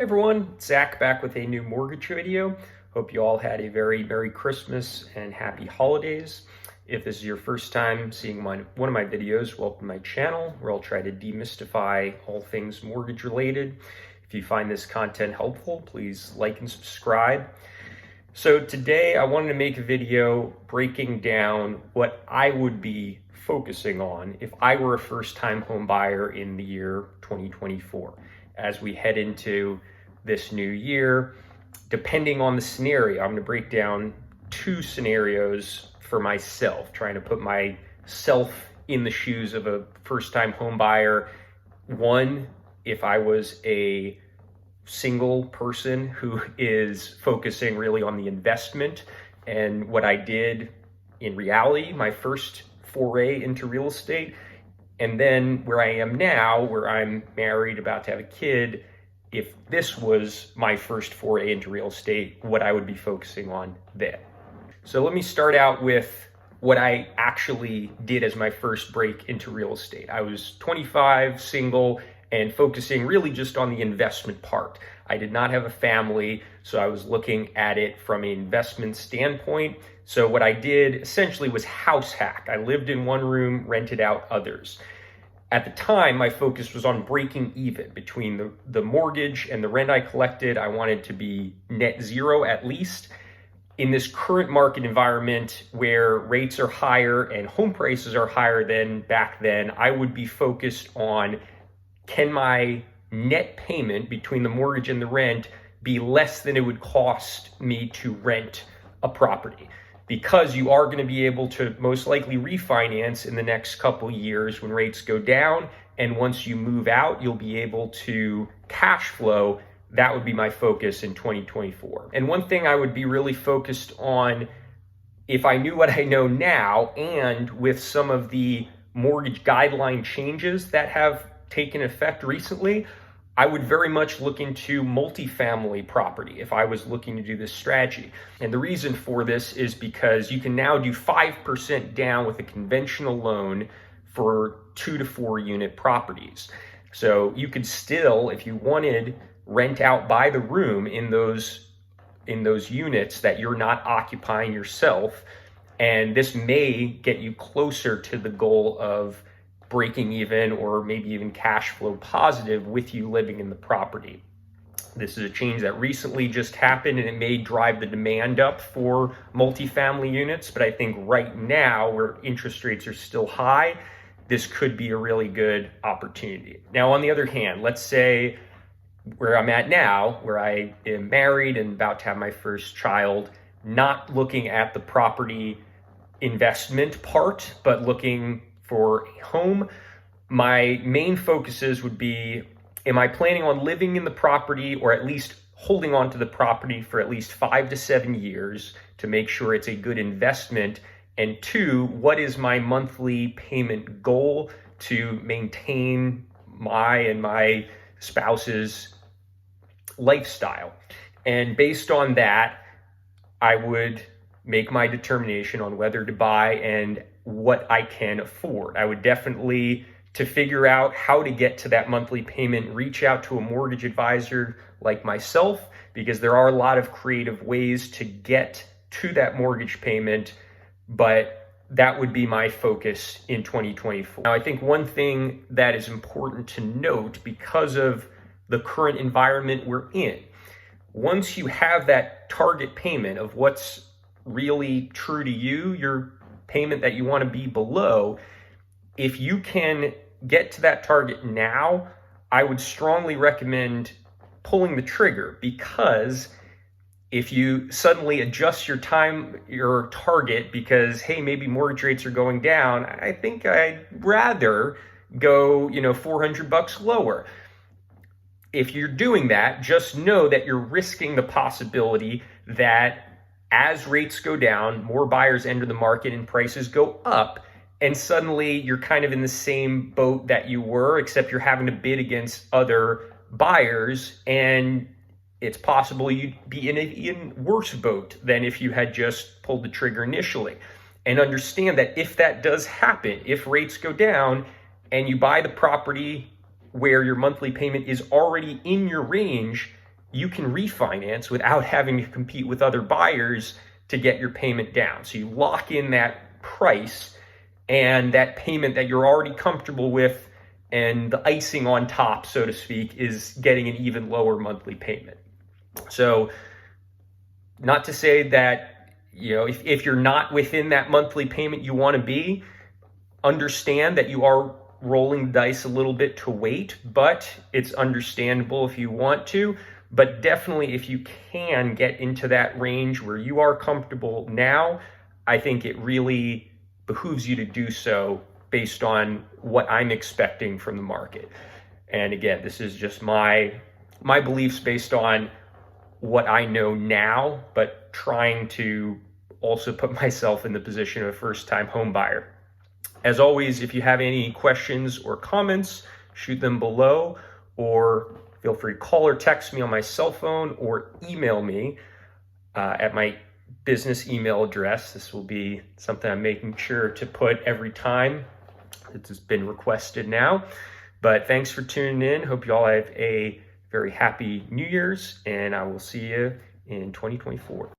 Hey everyone, Zach back with a new mortgage video. Hope you all had a very Merry Christmas and Happy Holidays. If this is your first time seeing one of my videos, welcome to my channel where I'll try to demystify all things mortgage related. If you find this content helpful, please like and subscribe. So today I wanted to make a video breaking down what I would be focusing on if I were a first-time home buyer in the year 2024. As we head into this new year, depending on the scenario, I'm going to break down two scenarios for myself, trying to put myself in the shoes of a first-time home buyer. One, if I was a single person who is focusing really on the investment and what I did in reality, my first foray into real estate, and then where I am now, where I'm married, about to have a kid, if this was my first foray into real estate, what I would be focusing on then. So let me start out with what I actually did as my first break into real estate. I was 25, single, and focusing really just on the investment part. I did not have a family, so I was looking at it from an investment standpoint. So what I did essentially was house hack. I lived in one room, rented out others. At the time, my focus was on breaking even between the mortgage and the rent I collected. I wanted to be net zero at least. In this current market environment where rates are higher and home prices are higher than back then, I would be focused on, can my net payment between the mortgage and the rent be less than it would cost me to rent a property? Because you are going to be able to most likely refinance in the next couple years when rates go down. And once you move out, you'll be able to cash flow. That would be my focus in 2024. And one thing I would be really focused on, if I knew what I know now, and with some of the mortgage guideline changes that have taken effect recently, I would very much look into multifamily property if I was looking to do this strategy. And the reason for this is because you can now do 5% down with a conventional loan for 2 to 4 unit properties. So you could still, if you wanted, rent out by the room in those units that you're not occupying yourself. And this may get you closer to the goal of breaking even or maybe even cash flow positive with you living in the property. This is a change that recently just happened, and it may drive the demand up for multifamily units. But I think right now, where interest rates are still high, this could be a really good opportunity. Now, on the other hand, let's say where I'm at now, where I am married and about to have my first child, not looking at the property investment part, but looking for a home, my main focuses would be, am I planning on living in the property or at least holding on to the property for at least 5 to 7 years to make sure it's a good investment? And two, what is my monthly payment goal to maintain my and my spouse's lifestyle? And based on that, I would make my determination on whether to buy and what I can afford. I would definitely, to figure out how to get to that monthly payment, reach out to a mortgage advisor like myself, because there are a lot of creative ways to get to that mortgage payment, but that would be my focus in 2024. Now, I think one thing that is important to note, because of the current environment we're in, once you have that target payment of what's really true to you, your payment that you want to be below, if you can get to that target now, I would strongly recommend pulling the trigger, because if you suddenly adjust your target because, hey, maybe mortgage rates are going down, I think I'd rather go, $400 lower. If you're doing that, just know that you're risking the possibility that as rates go down, more buyers enter the market and prices go up, and suddenly you're kind of in the same boat that you were, except you're having to bid against other buyers, and it's possible you'd be in an even worse boat than if you had just pulled the trigger initially. And understand that if that does happen, if rates go down and you buy the property where your monthly payment is already in your range, you can refinance without having to compete with other buyers to get your payment down. So you lock in that price and that payment that you're already comfortable with, and the icing on top, so to speak, is getting an even lower monthly payment. So not to say that, if you're not within that monthly payment you want to be, understand that you are rolling the dice a little bit to wait, but it's understandable if you want to. But definitely, if you can get into that range where you are comfortable now, I think it really behooves you to do so based on what I'm expecting from the market. And again, this is just my beliefs based on what I know now, but trying to also put myself in the position of a first-time home buyer. As always, if you have any questions or comments, shoot them below, or feel free to call or text me on my cell phone, or email me at my business email address. This will be something I'm making sure to put every time. It has been requested now. But thanks for tuning in. Hope you all have a very happy New Year's, and I will see you in 2024.